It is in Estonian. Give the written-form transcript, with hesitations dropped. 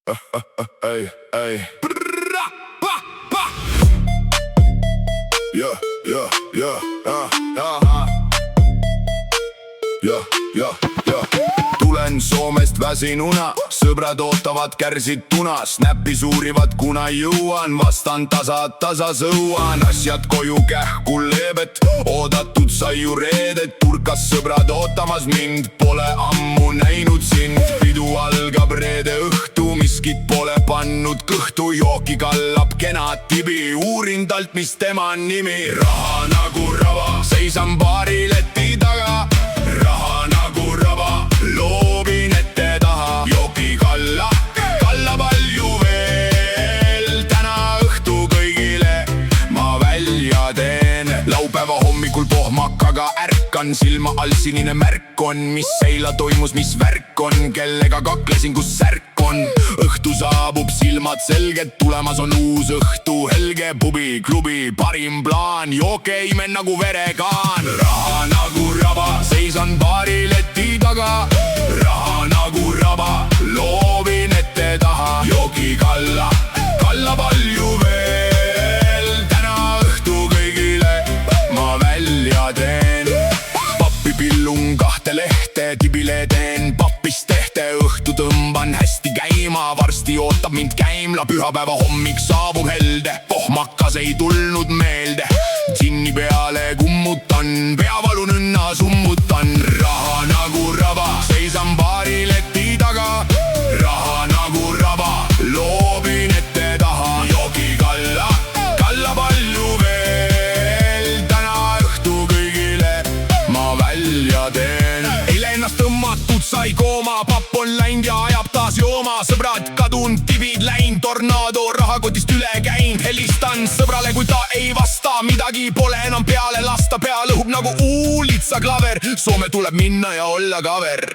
Ey, ey. Yeah, yeah, yeah, yeah, yeah, yeah. Tulen Soomest väsinuna, sõbrad ootavad kärsid tunas. Näppi suurivad, kuna jõuan, vastan tasa sõuan. Asjad koju kähku leebet, oodatud sai ju reedet. Turkas sõbrad ootamas mind, pole ammu näinud sind. Pidu algab reede õhtu, miskit pole pannud kõhtu. Jooki kallab kena tibi, uurin talt, mis tema nimi. Raha nagu rava, seisan baari leti taga. Raha nagu rava, loobin ette taha. Jooki kalla palju veel. Täna õhtu kõigile ma välja teen. Laupäeva hommikul pohmakaga ärkan, silma all sinine märk on. Mis eila toimus, mis värk on, kellega kaklesin, kus särk on. Õhtu saabub, silmad selged, tulemas on uus õhtu. Helge pubi, klubi, parim plaan, jooke imen nagu verekaan. Raha nagu raba, seisan baari leti taga. Raha nagu raba, loobin ette taha. Jooki kalla palju veel. Täna õhtu kõigile ma välja teen. Pappi pillun kahte lehte, tibile teen pappist tehte. Õhtu tõmban hästi käima, varsti ootab mind käimla. Pühapäeva hommik saabub helde, pohmakas ei tulnud meelde. Džinni peale kummutan, peavalu nünna summutan. Raha nagu raba, seisan baari leti taga. Raha nagu raba, loobin ette taha. Jooki kalla palju veel. Täna õhtu kõigile ma välja teen. Eile ennast tõmmatud sai kooma, papp on läinud ja ajab taas jooma. Sõbrad kadunud, tibid läinud, tornaado rahakotist üle käinud. Helistan sõbrale, kui ta ei vasta, midagi pole enam peale lasta. Pea lõhub nagu uulitsa klaver, Soome tuleb minna ja olla kaver.